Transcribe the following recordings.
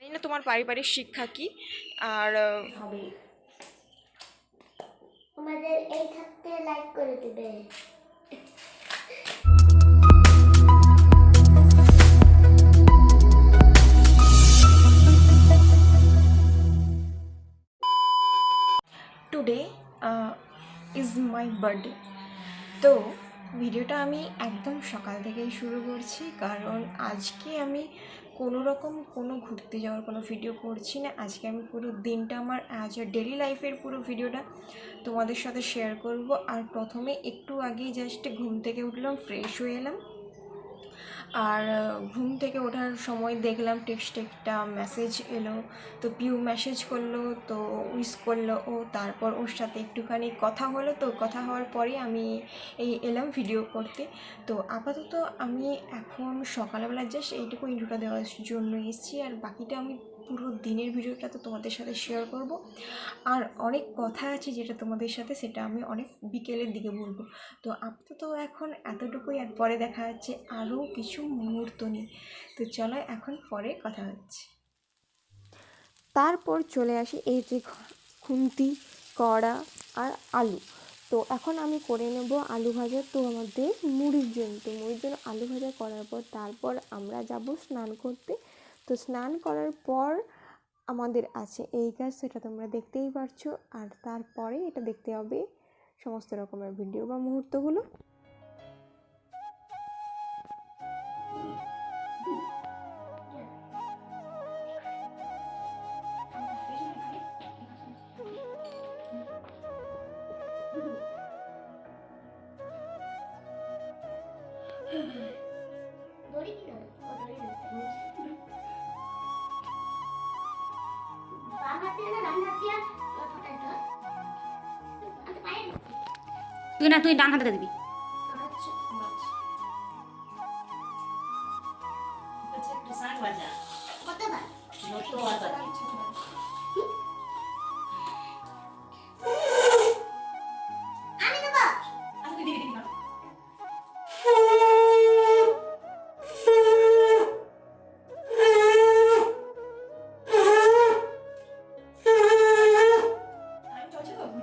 জানি না তোমার পারিবারিক শিক্ষা কি, আর হবে আমাদের এই থাকতে লাইক করে দেবে। Today is my birthday. তো ভিডিওটা আমি একদম সকাল থেকেই শুরু করছি, কারণ আজকে আমি কোনো ঘুরতে যাওয়ার কোনো ভিডিও করছি না। আজকে আমি পুরো দিনটা আমার অ্যাজ এ ডেলি লাইফের পুরো ভিডিওটা তোমাদের সাথে শেয়ার করব। আর প্রথমে একটু আগেই জাস্ট ঘুম থেকে উঠলাম, ফ্রেশ হয়ে এলাম। আর ঘুম থেকে ওঠার সময় দেখলাম টেক্সটে একটা মেসেজ এলো। তো পিউ মেসেজ করলো, তো উইশ করলো ও, তারপর ওর সাথে একটুখানি কথা হলো। তো কথা হওয়ার পরে আমি এলাম ভিডিও করতে। তো আপাতত আমি এখন সকালবেলা জাস্ট এইটুকু ইন্ট্রোটা দেওয়ার জন্য এসেছি, আর বাকিটা আমি পুরো দিনের ভিডিওটা তো তোমাদের সাথে শেয়ার করব। আর অনেক কথা আছে যেটা তোমাদের সাথে, সেটা আমি অনেক বিকেলের দিকে বলবো। তো আপাতত এখন এতটুকুই, আর পরে দেখা যাচ্ছে আরও কিছু মুহূর্ত নিয়ে। তো চলো এখন পরে কথা হচ্ছে। তারপর চলে আসি এই যে খুন্তি, কড়া আর আলু। তো এখন আমি করে নেব আলু ভাজা। তো আমাদের মুড়ির জন্য আলু ভাজা করার পর তারপর আমরা যাব স্নান করতে। তো স্নান করার পর আমাদের আছে এই কাজ, সেটা তোমরা দেখতেই পারছো। আর তারপরে এটা দেখতে হবে সমস্ত রকমের ভিডিও বা মুহূর্তগুলো। দড়ি কি ধরো? ও দড়ি ধরতে বাম হাতে না ডান হাতে আর ফোটাই তো আমি পাই না। তুই ডান হাতে দিবি। কতবার আমি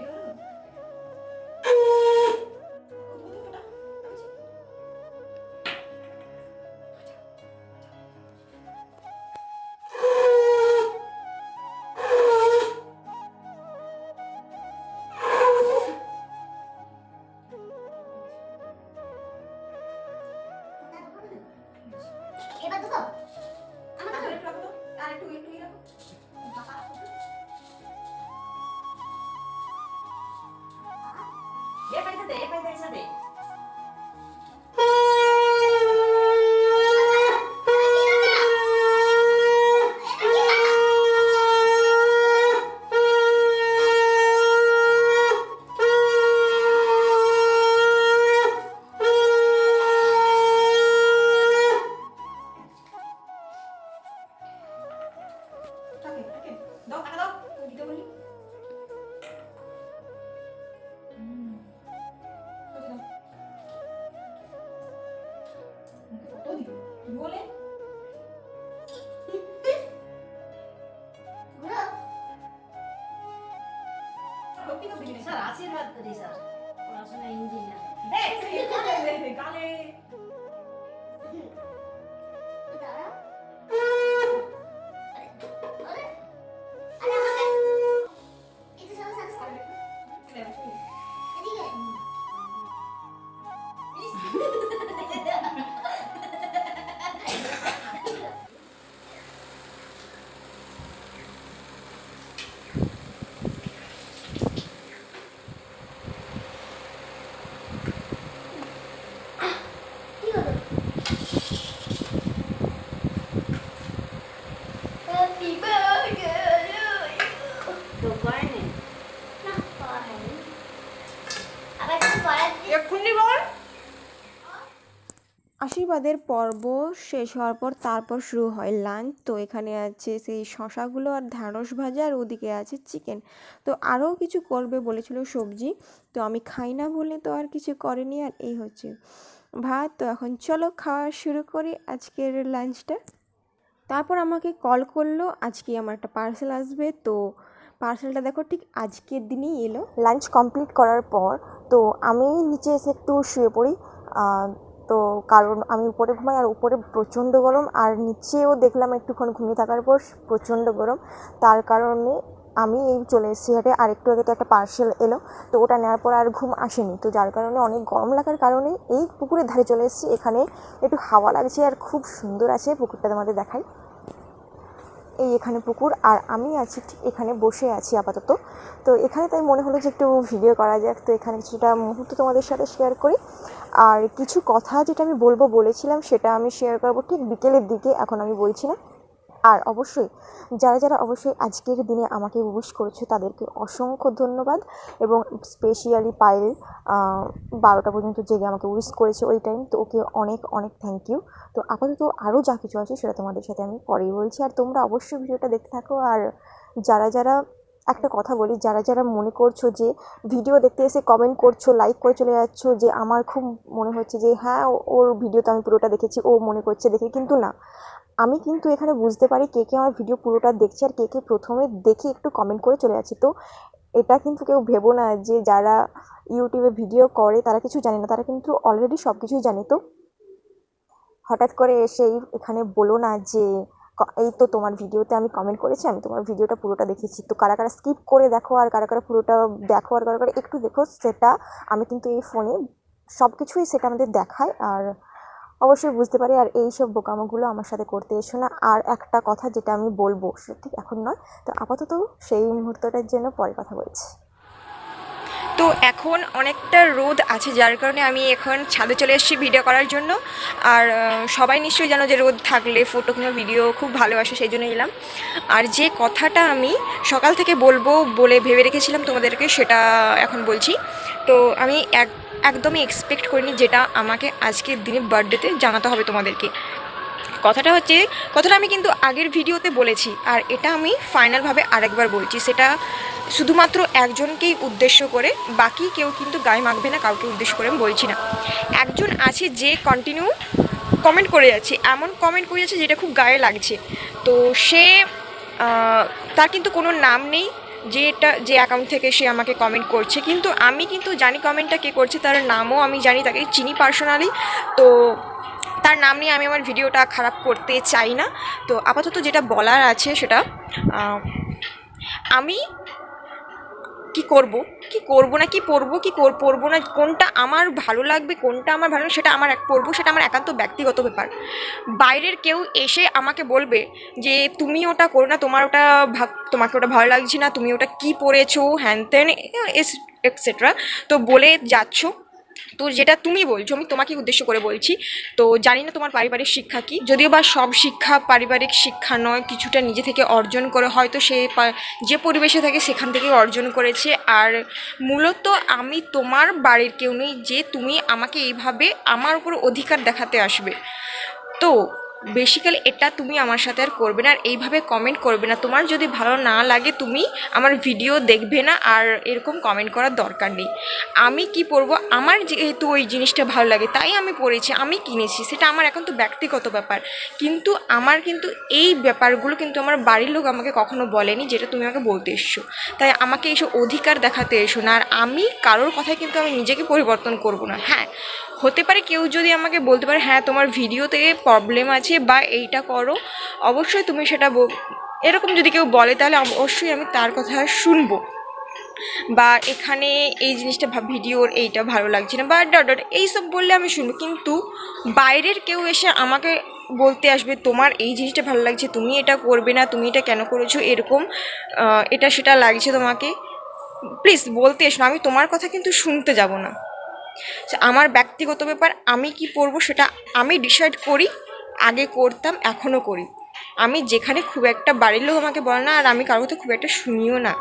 দেবো? এবার দেবো? আমার তো রাখো তো, আর একটু রাখো। এ পাইতে সাথে দাও, টাকা দাও, দিতে বলি। বলে স্যার আশীর্বাদ করি স্যার, পড়াশোনা ইঞ্জিনিয়ার। গালে দাঁড়াও। এক্ষুনি বল। আশীর্বাদের পর্ব শেষ হওয়ার পর তারপর শুরু হয় লাঞ্চ। তো এখানে আছে সেই শশাগুলো আর ঢ্যাঁড়স ভাজা, আর ওদিকে আছে চিকেন। তো আরও কিছু করবে বলেছিল সবজি, তো আমি খাই না বলে তো আর কিছু করেনি। আর এই হচ্ছে ভাত। তো এখন চলো খাওয়া শুরু করি আজকের লাঞ্চটা। তারপর আমাকে কল করলো, আজকে আমার একটা পার্সেল আসবে। তো পার্সেলটা দেখো ঠিক আজকের দিনই এলো। লাঞ্চ কমপ্লিট করার পর তো আমি নিচে এসে একটু শুয়ে পড়ি। তো কারণ আমি উপরে ঘুমাই আর উপরে প্রচণ্ড গরম, আর নিচেও দেখলাম একটুক্ষণ ঘুমিয়ে থাকার পর প্রচণ্ড গরম। তার কারণে আমি এই চলে এসেছি হেঁটে। আর একটু আগে তো একটা পার্সেল এলো, তো ওটা নেওয়ার পর আর ঘুম আসেনি। তো যার কারণে অনেক গরম লাগার কারণে এই পুকুরের ধারে চলে এসেছি। এখানে একটু হাওয়া লাগছে আর খুব সুন্দর আছে পুকুরটা, তোমাদের দেখাই। এই এখানে পুকুর, আর আমি আছি ঠিক এখানে বসে আছি আপাতত। তো এখানে তাই মনে হলো যে একটু ভিডিও করা যাক। তো এখানে কিছুটা মুহূর্ত তোমাদের সাথে শেয়ার করি। আর কিছু কথা যেটা আমি বলেছিলাম সেটা আমি শেয়ার করবো ঠিক বিকেলের দিকে, এখন আমি বলছি না। আর অবশ্যই যারা অবশ্যই আজকের দিনে আমাকে উইশ করেছে তাদেরকে অসংখ্য ধন্যবাদ। এবং স্পেশালি পায়েল 12টা পর্যন্ত জেগে আমাকে উইশ করেছে ওই টাইম, তো ওকে অনেক অনেক থ্যাংক ইউ। তো আপাতত আরও যা কিছু আছে সেটা তোমাদের সাথে আমি পরেই বলছি। আর তোমরা অবশ্যই ভিডিওটা দেখতে থাকো। আর যারা একটা কথা বলি, যারা মনে করছো যে ভিডিও দেখতে এসে কমেন্ট করছো, লাইক করে চলে যাচ্ছ, যে আমার খুব মনে হচ্ছে যে হ্যাঁ ওর ভিডিও তো আমি পুরোটা দেখেছি, ও মনে করছে দেখে, কিন্তু না, আমি কিন্তু এখানে বুঝতে পারি কে আমার ভিডিও পুরোটা দেখছে আর কে প্রথমে দেখে একটু কমেন্ট করে চলে যাচ্ছে। তো এটা কিন্তু কেউ ভেবো না যে যারা ইউটিউবে ভিডিও করে তারা কিছু জানে না, তারা কিন্তু অলরেডি সব কিছুই জানে। তো হঠাৎ করে এসেই এখানে বলো না যে এই তো তোমার ভিডিওতে আমি কমেন্ট করেছি, আমি তোমার ভিডিওটা পুরোটা দেখেছি। তো কারা স্কিপ করে দেখো আর কারা পুরোটা দেখো আর কারা একটু দেখো, সেটা আমি কিন্তু এই ফোনে সব কিছুই সেটা আমাদের দেখায়। আর অবশ্যই বুঝতে পারি। আর এই সব বোকামোগুলো আমার সাথে করতে এসো না। আর একটা কথা যেটা আমি বলবো সেটা ঠিক এখন নয়, তো আপাতত সেই মুহূর্তটার জন্য পরে কথা বলছি। তো এখন অনেকটা রোদ আছে, যার কারণে আমি এখন ছাদে চলে এসেছি ভিডিও করার জন্য। আর সবাই নিশ্চয়ই জানো যে রোদ থাকলে ফটো কিংবা ভিডিও খুব ভালো আসে, সেই জন্য এলাম। আর যে কথাটা আমি সকাল থেকে বলবো বলে ভেবে রেখেছিলাম তোমাদেরকে, সেটা এখন বলছি। তো আমি একদমই এক্সপেক্ট করিনি যেটা আমাকে আজকের দিনে বার্থডেতে জানাতে হবে তোমাদেরকে। কথাটা আমি কিন্তু আগের ভিডিওতে বলেছি, আর এটা আমি ফাইনালভাবে আরেকবার বলছি। সেটা শুধুমাত্র একজনকেই উদ্দেশ্য করে, বাকি কেউ কিন্তু গায়ে মাখবে না, কাউকে উদ্দেশ্য করে আমি বলছি না। একজন আছে যে কন্টিনিউ কমেন্ট করে যাচ্ছে, এমন কমেন্ট করে যাচ্ছে যেটা খুব গায়ে লাগছে। তো সে তার কিন্তু কোনো নাম নেই, যে অ্যাকাউন্ট থেকে সে আমাকে কমেন্ট করছে, কিন্তু আমি কিন্তু জানি কমেন্টটা কে করছে, তার নামও আমি জানি, তাকে চিনি পার্সোনালি। তো তার নাম নিয়ে আমি আমার ভিডিওটা খারাপ করতে চাই না। তো আপাতত যেটা বলার আছে সেটা, আমি কি করব না, কি পরবো না, কোনটা আমার ভালো লাগবে, কোনটা আমার ভালো সেটা আমার পরবো, সেটা আমার একান্ত ব্যক্তিগত ব্যাপার। বাইরের কেউ এসে আমাকে বলবে যে তুমি ওটা করো না, তোমাকে ওটা ভালো লাগছে না, তুমি ওটা কি পরেছো, হ্যান ত্যান এটসেট্রা, তো বলে যাচ্ছ। তো যেটা তুমি বলছো আমি তোমাকে উদ্দেশ্য করে বলছি। তো জানি না তোমার পারিবারিক শিক্ষা কী, যদিও বা সব শিক্ষা পারিবারিক শিক্ষা নয়, কিছুটা নিজে থেকে অর্জন করে, হয়তো সে যে পরিবেশে থাকে সেখান থেকে অর্জন করেছে। আর মূলত আমি তোমার বাড়ির কেউ নই যে তুমি আমাকে এইভাবে আমার উপর অধিকার দেখাতে আসবে। তো বেসিক্যালি এটা তুমি আমার সাথে আর করবে না, আর এইভাবে কমেন্ট করবে না। তোমার যদি ভালো না লাগে তুমি আমার ভিডিও দেখবে না, আর এরকম কমেন্ট করার দরকার নেই। আমি কি পরবো, আমার যেহেতু ওই জিনিসটা ভালো লাগে তাই আমি পরেছি, আমি কিনেছি, সেটা আমার এখন তো ব্যক্তিগত ব্যাপার। কিন্তু এই ব্যাপারগুলো কিন্তু আমার বাড়ির লোক আমাকে কখনো বলেনি, যেটা তুমি আমাকে বলতে এসছো। তাই আমাকে এইসব অধিকার দেখাতে এসো না। আর আমি কারোর কথায় কিন্তু আমি নিজেকে পরিবর্তন করব না। হ্যাঁ, হতে পারে কেউ যদি আমাকে বলতে পারে হ্যাঁ তোমার ভিডিওতে প্রবলেম আছে বা এইটা করো, অবশ্যই তুমি সেটা এরকম যদি কেউ বলে তাহলে অবশ্যই আমি তার কথা শুনবো। বা এখানে এই জিনিসটা ভিডিওর এইটা ভালো লাগছে না বা ডট এইসব বললে আমি শুনবো। কিন্তু বাইরের কেউ এসে আমাকে বলতে আসবে তোমার এই জিনিসটা ভালো লাগছে, তুমি এটা করবে না, তুমি এটা কেন করেছো, এরকম এটা সেটা লাগছে তোমাকে, প্লিজ বলতে এসো না। আমি তোমার কথা কিন্তু শুনতে যাব না। আমার ব্যক্তিগত ব্যাপার, আমি কি পরবো সেটা আমি ডিসাইড করি, আগে করতাম, এখনও করি। আমি যেখানে খুব একটা বাড়ির লোক আমাকে বলে না, আর আমি কারোর কথা খুব একটা শুনিও না।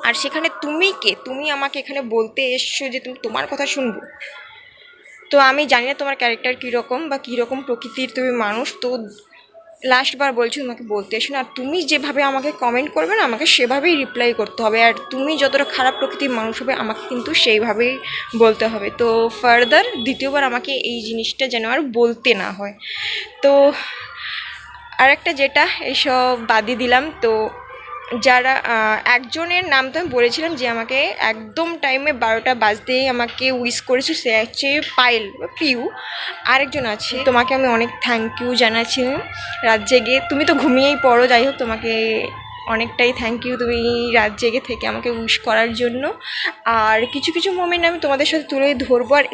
আর সেখানে তুমি কে, তুমি আমাকে এখানে বলতে এসছো যে তোমার কথা শুনবো? তো আমি জানি না তোমার ক্যারেক্টার কীরকম বা কীরকম প্রকৃতির তুমি মানুষ। তো লাস্টবার বলছি তোমাকে বলতে এসো না, আর তুমি যেভাবে আমাকে কমেন্ট করবে না আমাকে সেভাবেই রিপ্লাই করতে হবে, আর তুমি যতটা খারাপ প্রকৃতির মানুষ হবে আমাকে কিন্তু সেইভাবেই বলতে হবে। তো ফার্দার দ্বিতীয়বার আমাকে এই জিনিসটা যেন আর বলতে না হয়। তো আর একটা যেটা এইসব বাদই দিলাম, তো যারা একজনের নাম তো আমি বলেছিলাম যে আমাকে একদম টাইমে 12টা বাজতেই আমাকে উইশ করেছে, সে হচ্ছে পায়েল বা পিউ। আরেকজন আছে, তোমাকে আমি অনেক থ্যাংক ইউ জানাচ্ছি রাত জেগে, তুমি তো ঘুমিয়েই পড়ো, যাই হোক তোমাকে অনেকটাই থ্যাংক ইউ, তুমি রাত জেগে থেকে আমাকে উইশ করার জন্য। আর কিছু কিছু মোমেন্ট আমি তোমাদের সাথে তুলে ধরবো, আর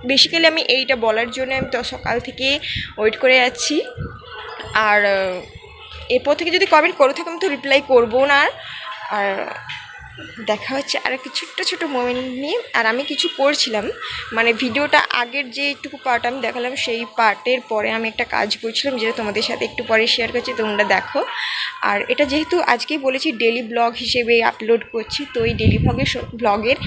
বেসিক্যালি আমি এইটা বলার জন্য আমি তো সকাল থেকে ওয়েট করে যাচ্ছি। আর এরপর থেকে যদি কমেন্ট করে থাকো আমি তো রিপ্লাই করবো না। আর দেখা হচ্ছে আর একটু ছোট্টো ছোটো মোমেন্ট নিয়ে। আর আমি কিছু করছিলাম, মানে ভিডিওটা আগের যে একটুকু পার্ট আমি দেখালাম সেই পার্টের পরে আমি একটা কাজ করছিলাম যেটা তোমাদের সাথে একটু পরে শেয়ার করছি, তোমরা দেখো। আর এটা যেহেতু আজকেই বলেছি ডেলি ব্লগ হিসেবে আপলোড করছি, তো এই ডেলি ব্লগের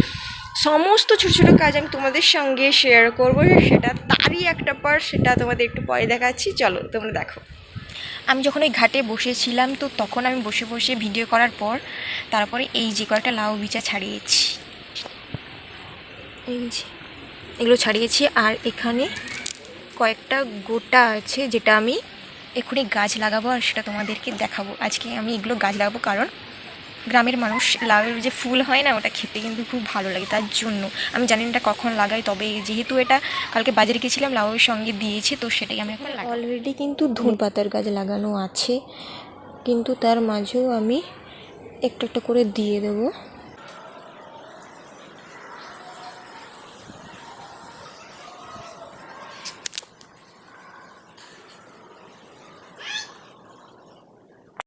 সমস্ত ছোটো ছোটো কাজ আমি তোমাদের সঙ্গে শেয়ার করবো, সেটা তারই একটা পার্ট, সেটা তোমাদের একটু পরে দেখাচ্ছি, চলো তোমরা দেখো। আমি যখন ওই ঘাটে বসেছিলাম তো তখন আমি বসে বসে ভিডিও করার পর তারপরে এই যে কয়েকটা লাউ বিচা ছাড়িয়েছি, এই যে এগুলো ছাড়িয়েছি। আর এখানে কয়েকটা গোটা আছে যেটা আমি এক্ষুনি গাছ লাগাবো, আর সেটা তোমাদেরকে দেখাবো। আজকে আমি এগুলো গাছ লাগাবো কারণ গ্রামের মানুষ লাউয়ের যে ফুল হয় না ওটা খেতে কিন্তু খুব ভালো লাগে, তার জন্য আমি জানি না এটা কখন লাগাই, তবে যেহেতু এটা কালকে বাজারে গেছিলাম লাউয়ের সঙ্গে দিয়েছে তো সেটাই আমি এখন অলরেডি কিন্তু ধনে পাতার গাছ লাগানো আছে, কিন্তু তার মাঝেও আমি একটা একটা করে দিয়ে দেবো।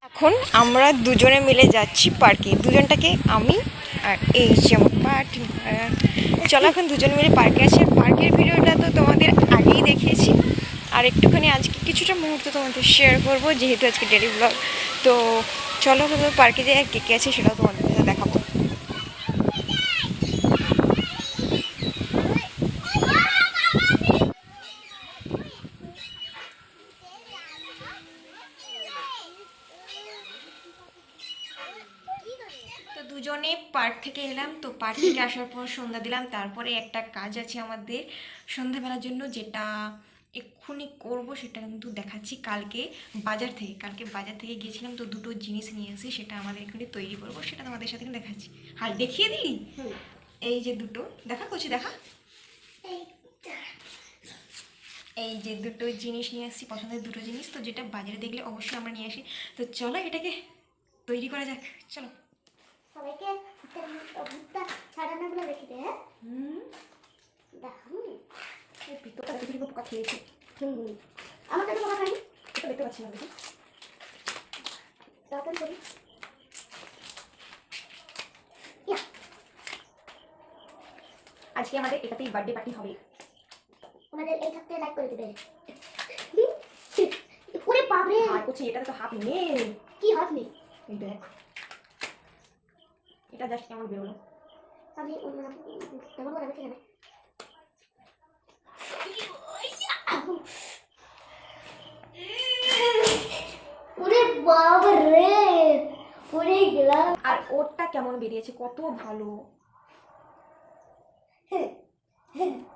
এখন আমরা দুজনে মিলে যাচ্ছি পার্কে, দুজনটাকে আমি আর এই যে আমার পার্টি। চলো এখন দুজন মিলে পার্কে আছি। পার্কের ভিডিওটা তো তোমাদের আগেই দেখিয়েছি, আর একটুখানি আজকে কিছুটা মুহূর্ত তোমাদের শেয়ার করবো যেহেতু আজকে ডেলি ব্লগ। তো চলো পার্কে যাই, আর কে কে আছে সেটাও তোমাদের সাথে দেখাবো। তো দুজনে পার্ক থেকে এলাম, তো পার্ক থেকে আসার পর সন্ধ্যা দিলাম, তারপরে একটা কাজ আছে আমাদের সন্ধ্যাবেলার জন্য যেটা এক্ষুনি করব, সেটা কিন্তু দেখাচ্ছি। কালকে বাজার থেকে গিয়েছিলাম, তো দুটো জিনিস নিয়ে এসে সেটা আমাদের এখানে তৈরি করব, সেটা তোমাদের সাথে দেখাচ্ছি। হাল দেখিয়ে দিলি, এই যে দুটো দেখা করছি, দেখা এই যে দুটো জিনিস নিয়ে আসছি, পছন্দের দুটো জিনিস, তো যেটা বাজারে দেখলে অবশ্যই আমরা নিয়ে আসি। তো চলো এটাকে তৈরি করা যাক, চলো। সবাইকে ভুট্টা ছাড়ানোগুলো রেখে দে। হ্যাঁ দেখো এই ভিতরটা দেখে পোকা খেয়েছি, আমার কাছে পোকা খাইনি, এটা দেখতে পাচ্ছি না, দেখি তাড়াতাড়ি করি। আজকে আমাদের এটাতেই বার্থডে পার্টি হবে। ওনাদের এই থাকতে লাইক করে দেবে। ওরে বাবা, আর করছি এটাতে তো হাফ নেই, কি হাত নেই, এই দেখ এটা জাস্ট কেমন বেরোলো। আমি কেমন করে দেখে নেবে। ওরে বাবা রে, ওরে গেলাম। আর ওরটা কেমন বেরিয়েছে, কত ভালো।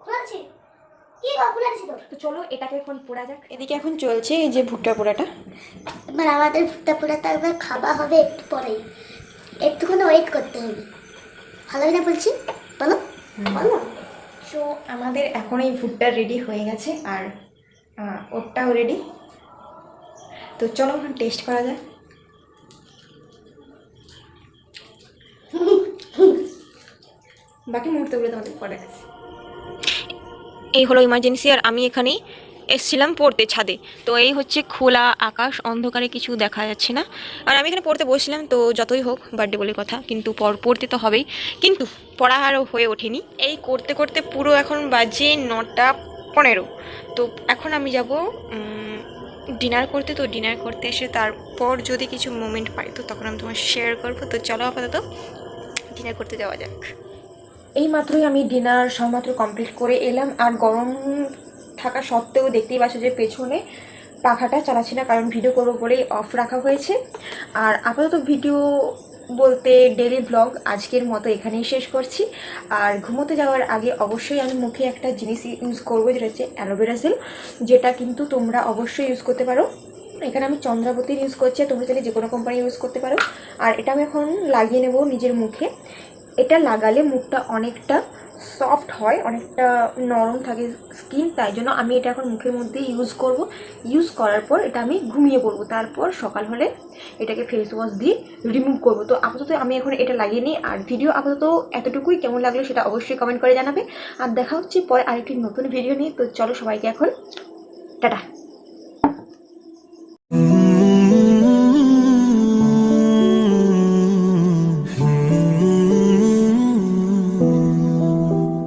খোলা আছে কি গো, খোলা আছে তো। তো চলো এটাকে এখন পোড়া যাক। এদিকে এখন চলছে এই যে ভুট্টা পোড়াটা। এবার আমাদের ভুট্টা পোড়াটা একবার খাওয়া হবে একটু পরেই, একটুখানি ওয়েট করতে হবে। ভালো না বলছি, বলো বলো। সো আমাদের এখন এই ভুট্টা রেডি হয়ে গেছে, আর ওরটাও রেডি। তো চলো এখন টেস্ট করা যায়। বাকি মুহূর্তগুলো তোমাদের পরে আছে। এই হলো ইমার্জেন্সি, আর আমি এখানেই এসছিলাম পড়তে ছাদে। তো এই হচ্ছে খোলা আকাশ, অন্ধকারে কিছু দেখা যাচ্ছে না, আর আমি এখানে পড়তে বসছিলাম। তো যতই হোক বার্থডে বলে কথা, কিন্তু পড়তে তো হবেই, কিন্তু পড়া আরও হয়ে ওঠেনি। এই করতে করতে পুরো এখন বাজে 9:15। তো এখন আমি যাব ডিনার করতে। তো ডিনার করতে এসে তারপর যদি কিছু মোমেন্ট পাই তো তখন আমি তোমার শেয়ার করবো। তো চলো আপাতত ডিনার করতে যাওয়া যাক। এই মাত্রই আমি ডিনার সবমাত্র কমপ্লিট করে এলাম, আর গরম থাকা সত্ত্বেও দেখতেই পাচ্ছ যে পেছনে পাখাটা চালাচ্ছি না, কারণ ভিডিও করবো বলেই অফ রাখা হয়েছে। আর আপাতত ভিডিও বলতে ডেলি ব্লগ আজকের মতো এখানেই শেষ করছি। আর ঘুমোতে যাওয়ার আগে অবশ্যই আমি মুখে একটা জিনিস ইউজ করবো, যেটা হচ্ছে অ্যালোভেরা জেল, যেটা কিন্তু তোমরা অবশ্যই ইউজ করতে পারো। এখানে আমি চন্দ্রাবতীর ইউজ করছি, তোমরা চাইলে যে কোনো কোম্পানি ইউজ করতে পারো। আর এটা আমি এখন লাগিয়ে নেব নিজের মুখে। এটা লাগালে মুখটা অনেকটা সফট হয়, অনেকটা নরম থাকে স্কিন, তাই জন্য আমি এটা এখন মুখের মধ্যে ইউজ করব। ইউজ করার পর এটা আমি ঘুমিয়ে পড়বো, তারপর সকাল হলে এটাকে ফেস ওয়াশ দিয়ে রিমুভ করব। তো আপাতত আমি এখন এটা লাগিয়ে নিই। আর ভিডিও আপাতত এতটুকুই, কেমন লাগলো সেটা অবশ্যই কমেন্ট করে জানাবে। আর দেখা হচ্ছে পরে আরেকটি নতুন ভিডিও নিয়ে। তো চলো সবাইকে এখন টাটা।